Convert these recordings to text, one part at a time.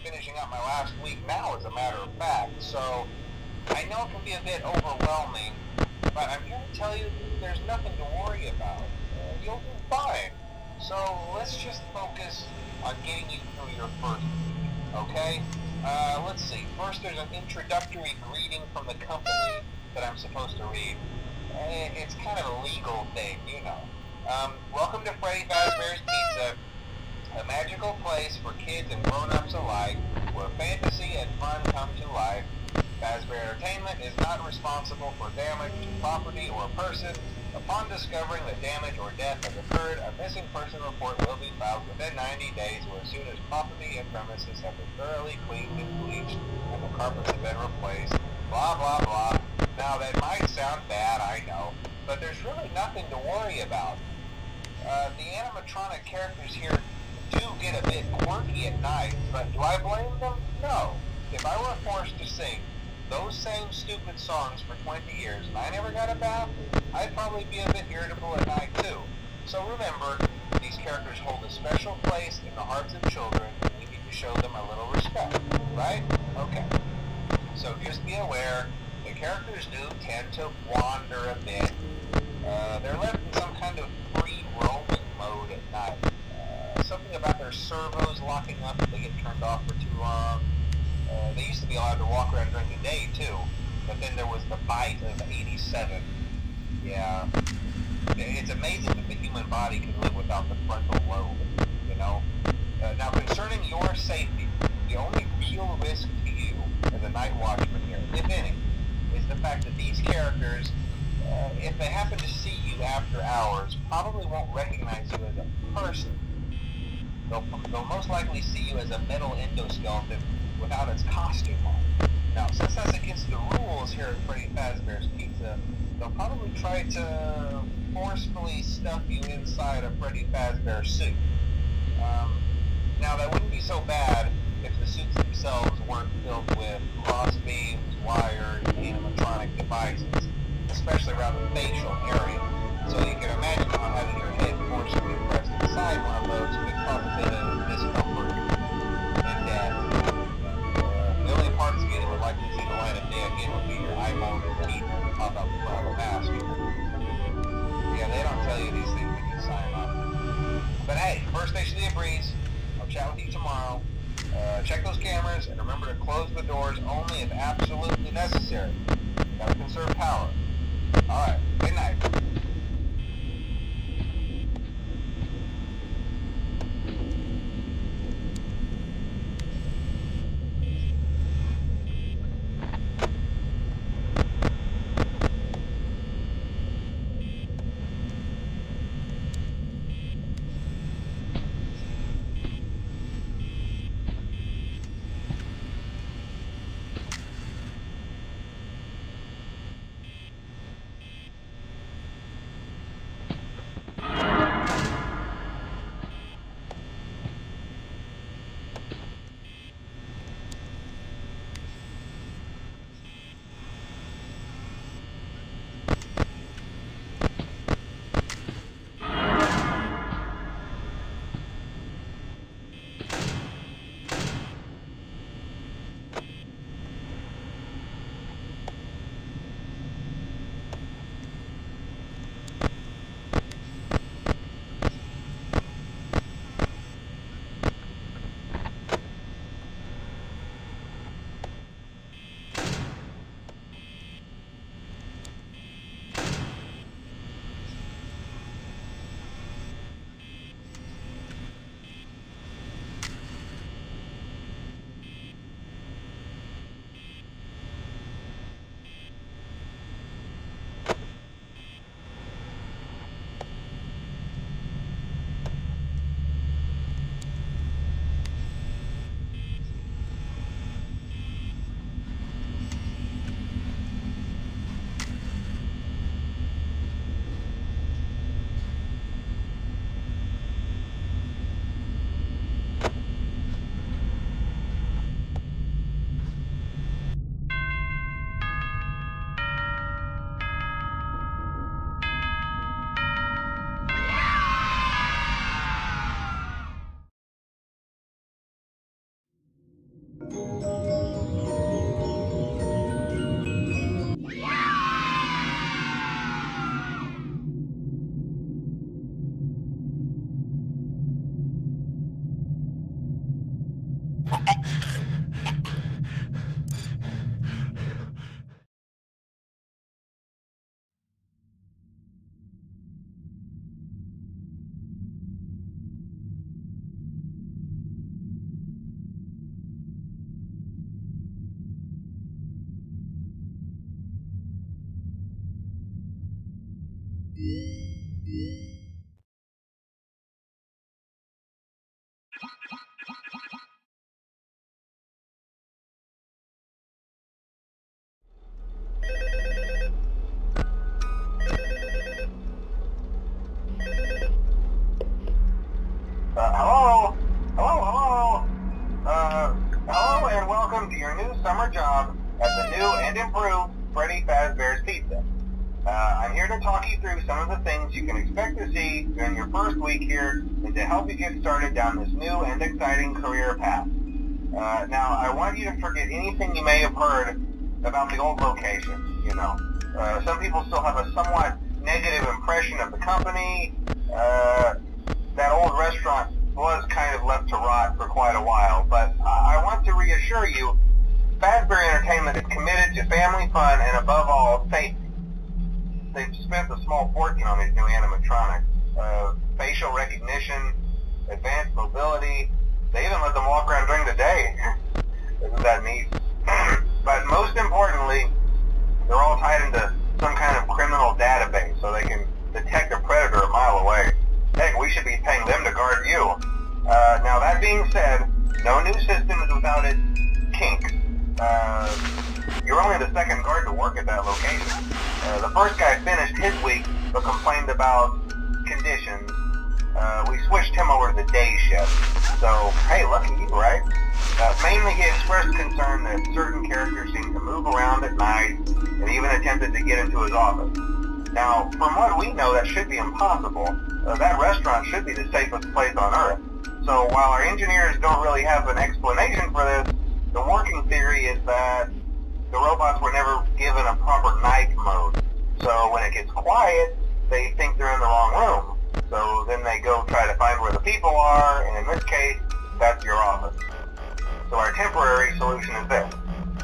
finishing up my last week now, as a matter of fact. So I know it can be a bit overwhelming, but I'm here to tell you there's nothing to worry about. You'll do fine. So let's just focus on getting you through your first week, okay? Let's see. First, there's an introductory greeting from the company that I'm supposed to read. It's kind of a legal thing, you know. Welcome to Freddy Fazbear's Pizza, a magical place for kids and grown-ups alike, where fantasy and fun come to life. Fazbear Entertainment is not responsible for damage to property or person. Upon discovering that damage or death has occurred, a missing person report will be filed within 90 days or as soon as property and premises have been thoroughly cleaned and bleached and the carpets have been replaced. Blah, blah, blah. Now, that might sound bad, I know, but there's really nothing to worry about. The animatronic characters here do get a bit quirky at night, but do I blame them? No. If I were forced to sing those same stupid songs for 20 years and I never got a bath, I'd probably be a bit irritable at night too. So remember, these characters hold a special place in the hearts of children and we need to show them a little respect, right? Okay. So just be aware, the characters do tend to wander a bit. They're left in some kind of free roaming mode at night. Something about their servos locking up if they get turned off for too long. They used to be allowed to walk around during the day too, but then there was the bite of 87. Yeah, it's amazing that the human body can live without the frontal lobe, you know? Now, concerning your safety, the only real risk to you as a night watchman here, if any, is the fact that these characters, if they happen to see you after hours, probably won't recognize you as a person. They'll most likely see you as a metal endoskeleton without its costume on. Now, since that's against the rules here at Freddy Fazbear's Pizza, they'll probably try to forcefully stuff you inside a Freddy Fazbear suit. Now, that wouldn't be so bad if the suits themselves weren't filled with crossbeams, wires, animatronic devices, especially around the facial area. So you can imagine how having your head forcibly pressed inside one of those could cause a bit of discomfort and death. The only parts of you that would like to see the light of day again would be your eyeballs and teeth that pop out the front of the mask. Yeah, they don't tell you these things when you sign up. But hey, first station of the breeze. I'll chat with you tomorrow. Check those cameras and remember to close the doors only if absolutely necessary. Gotta conserve power. Alright, good night. welcome to your new summer job at the new and improved Freddy Fazbear's Pizza. I'm here to talk you through some of the things you can expect to see during your first week here and to help you get started down this new and exciting career path. Now, I want you to forget anything you may have heard about the old location, you know. Some people still have a somewhat negative impression of the company. That old restaurant was kind of left to rot for quite a while, but I want to reassure you, Fazbear Entertainment is committed to family fun and above all, safety. They've spent a small fortune on these new animatronics. Facial recognition, advanced mobility. They even let them walk around during the day. Isn't that neat? But most importantly, they're all tied into some kind of criminal database so they can detect a predator a mile away. Heck, we should be paying them to guard you. Now that being said, no new system is without its kinks. You're only the second guard to work at that location. The first guy finished his week but complained about conditions. We switched him over to the day shift. So, hey, lucky you, right? Mainly he expressed concern that certain characters seemed to move around at night and even attempted to get into his office. Now, from what we know, that should be impossible. That restaurant should be the safest place on Earth. So while our engineers don't really have an explanation for this, the working theory is that the robots were never given a proper night mode. So when it gets quiet, they think they're in the wrong room. So then they go try to find where the people are, and in this case, that's your office. So our temporary solution is this.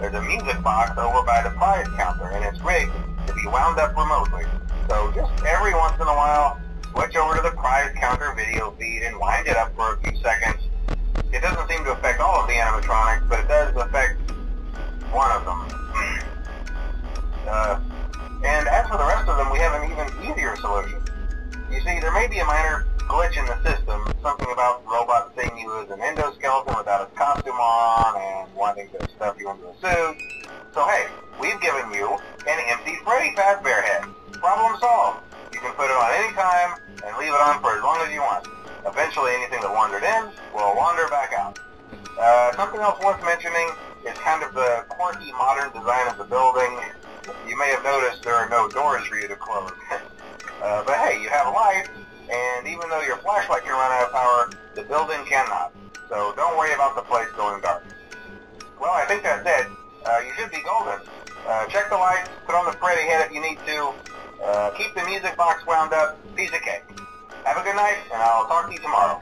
There's a music box over by the prize counter, and it's rigged to be wound up remotely. So just every once in a while, switch over to the prize counter video feed and wind it up for a few seconds. It doesn't seem to affect all of the animatronics, but it does affect one of them. And as for the rest of them, we have an even easier solution. You see, there may be a minor glitch in the system, something about robots seeing you as an endoskeleton without a costume on and wanting to stuff you into a suit. So hey, we've given you an empty Freddy Fazbear head. Problem solved. You can put it on any time and leave it on for as long as you want. Eventually anything that wandered in will wander back out. Something else worth mentioning is kind of the quirky modern design of the building. You may have noticed there are no doors for you to close. But hey, you have lights, and even though your flashlight can run out of power, the building cannot. So don't worry about the place going dark. Well, I think that's it. You should be golden. Check the lights, put on the Freddy head if you need to. Keep the music box wound up. Piece of cake. Have a good night, and I'll talk to you tomorrow.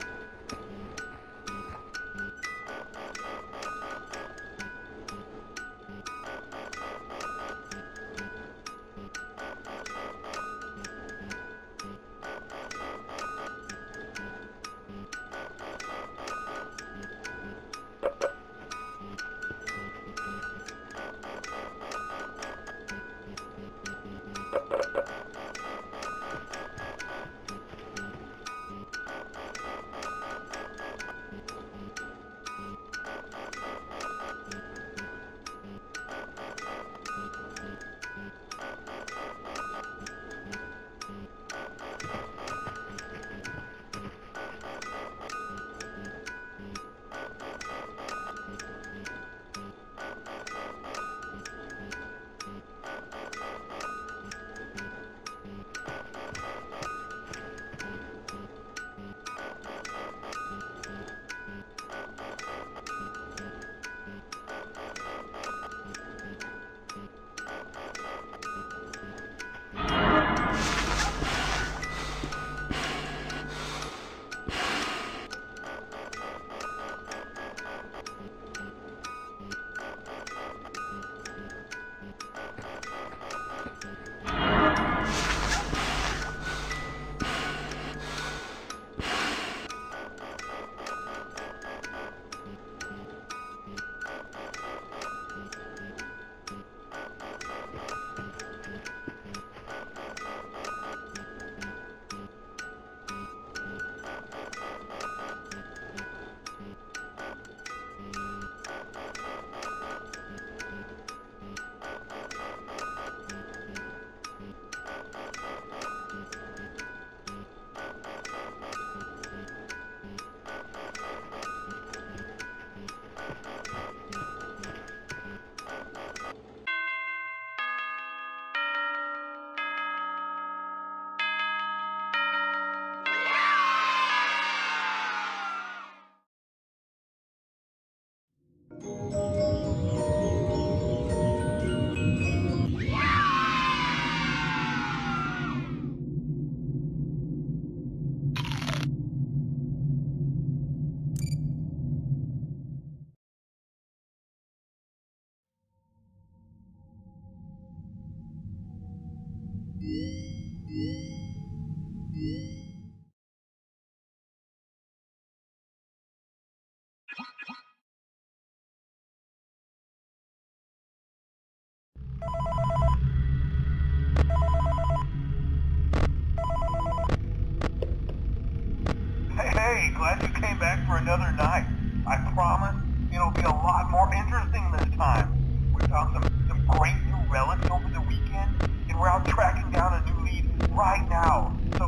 glad you came back for another night. I promise it'll be a lot more interesting this time. We found some great new relics over the weekend, and we're out tracking down a new lead right now. So,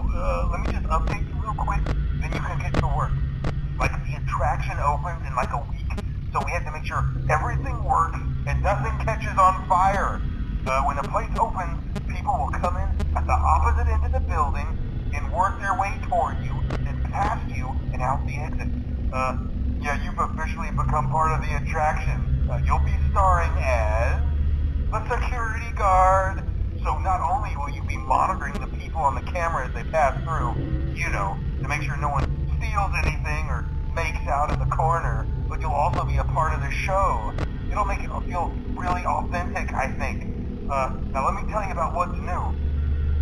let me just update you real quick, then you can get to work. Like, the attraction opens in like a week, so we have to make sure everything works and nothing catches on fire. When the place opens, people will come in at the opposite end of the building and work their way toward you, then past you, and out the exit. Yeah, you've officially become part of the attraction. You'll be starring as the security guard. So not only will you be monitoring the people on the camera as they pass through, you know, to make sure no one steals anything or makes out in the corner, but you'll also be a part of the show. It'll make it feel really authentic, I think. Now let me tell you about what's new.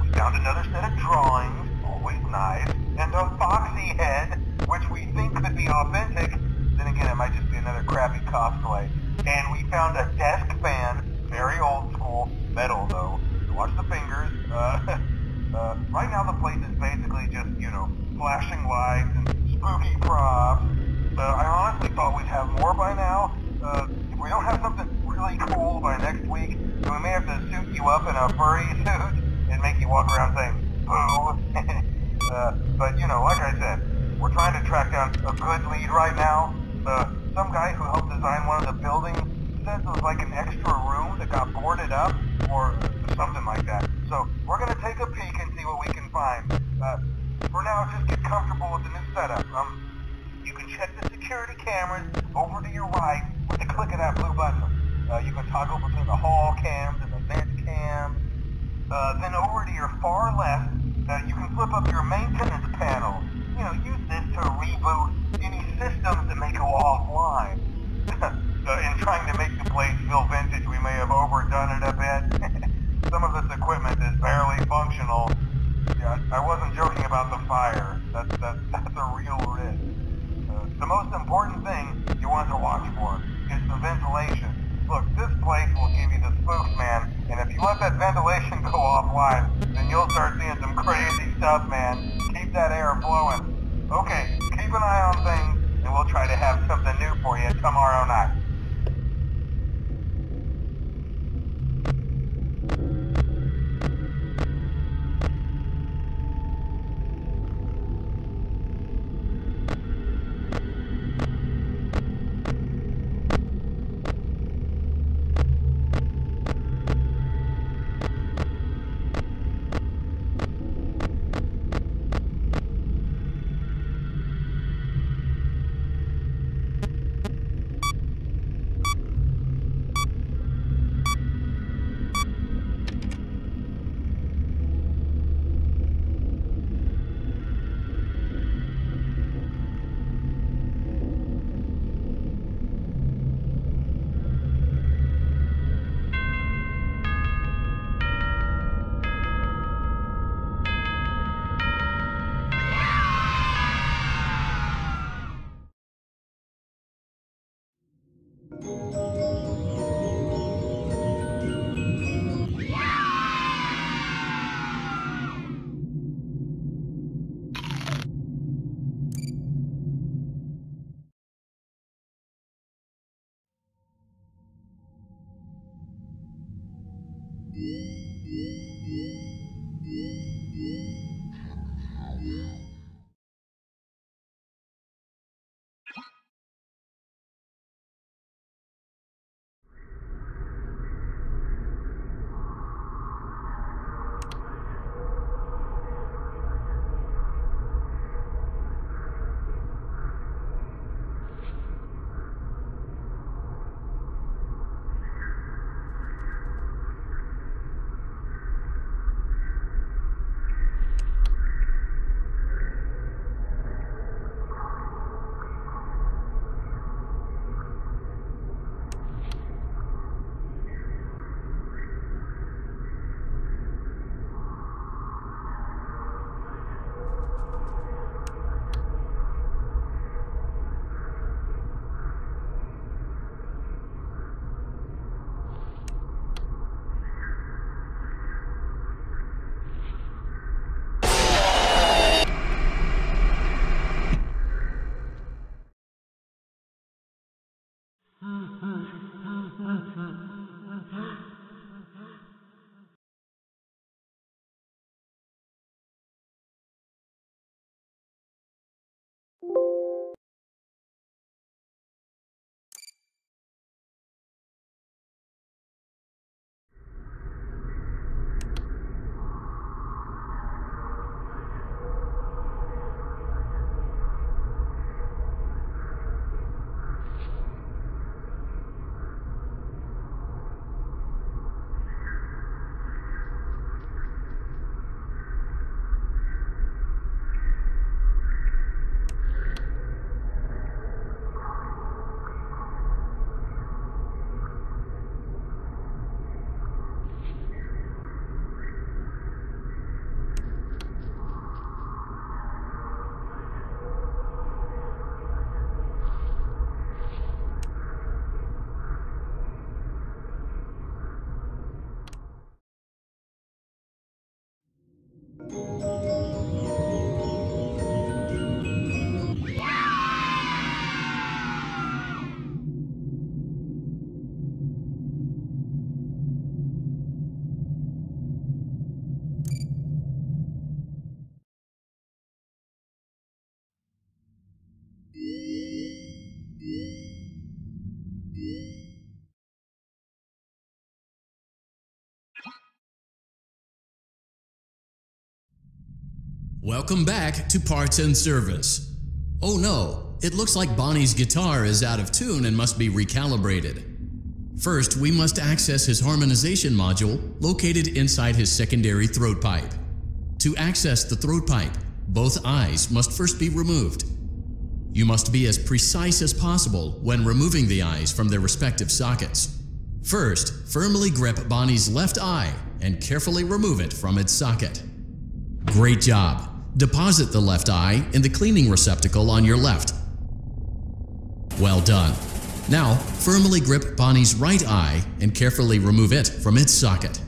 We found another set of drawings, always nice, and a foxy head, which we think could be authentic. Then again, it might just be another crappy cosplay. And we found a desk fan, very old school, metal though. So watch the fingers. Right now the place is basically just, you know, flashing lights and spooky props. I honestly thought we'd have more by now. If we don't have something really cool by next week, then we may have to suit you up in a furry suit and make you walk around saying, boo. But, you know, like I said, we're trying to track down a good lead right now. Some guy who helped design one of the buildings says it was like an extra room that got boarded up, or something like that. So, we're gonna take a peek and see what we can find. For now, just get comfortable with the new setup. You can check the security cameras over to your right with the click of that blue button. You can toggle between the hall cams and the vent cams. Then over to your far left, you can flip up your maintenance panel. You know, use this to reboot any systems that may go offline. In trying to make the place feel vintage, we may have overdone it a bit. Some of this equipment is barely functional. Yeah, I wasn't joking about the fire. That's a real risk. The most important thing you want to watch for is the ventilation. Look, this place will give you the spooks, man, and if you let that ventilation go offline, then you'll start seeing some crazy stuff, man. Keep that air flowing. Okay, keep an eye on things, and we'll try to have something new for you tomorrow night. Welcome back to Parts and Service. Oh no, it looks like Bonnie's guitar is out of tune and must be recalibrated. First, we must access his harmonization module located inside his secondary throat pipe. To access the throat pipe, both eyes must first be removed. You must be as precise as possible when removing the eyes from their respective sockets. First, firmly grip Bonnie's left eye and carefully remove it from its socket. Great job! Deposit the left eye in the cleaning receptacle on your left. Well done. Now, firmly grip Bonnie's right eye and carefully remove it from its socket.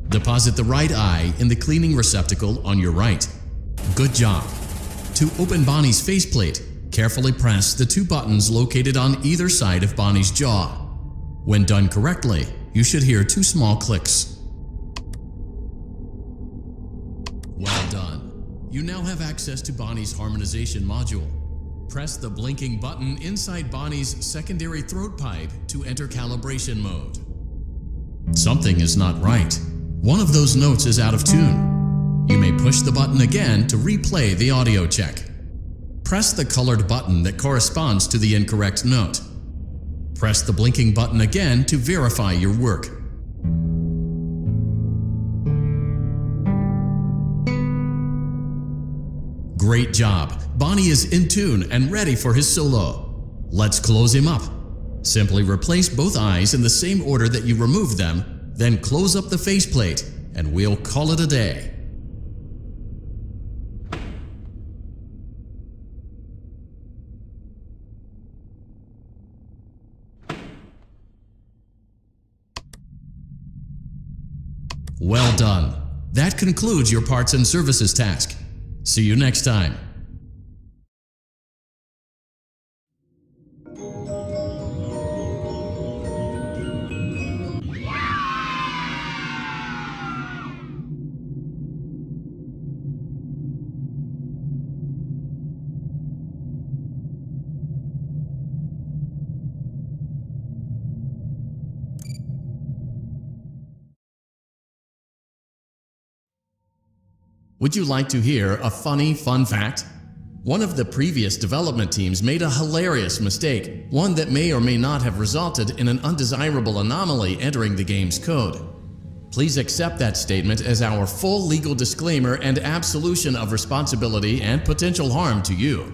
Deposit the right eye in the cleaning receptacle on your right. Good job. To open Bonnie's faceplate, carefully press the two buttons located on either side of Bonnie's jaw. When done correctly, you should hear two small clicks. Well done. You now have access to Bonnie's harmonization module. Press the blinking button inside Bonnie's secondary throat pipe to enter calibration mode. Something is not right. One of those notes is out of tune. You may push the button again to replay the audio check. Press the colored button that corresponds to the incorrect note. Press the blinking button again to verify your work. Great job! Bonnie is in tune and ready for his solo. Let's close him up. Simply replace both eyes in the same order that you removed them, then close up the faceplate, and we'll call it a day. Well done. That concludes your parts and services task. See you next time. Would you like to hear a funny fun fact? One of the previous development teams made a hilarious mistake, one that may or may not have resulted in an undesirable anomaly entering the game's code. Please accept that statement as our full legal disclaimer and absolution of responsibility and potential harm to you.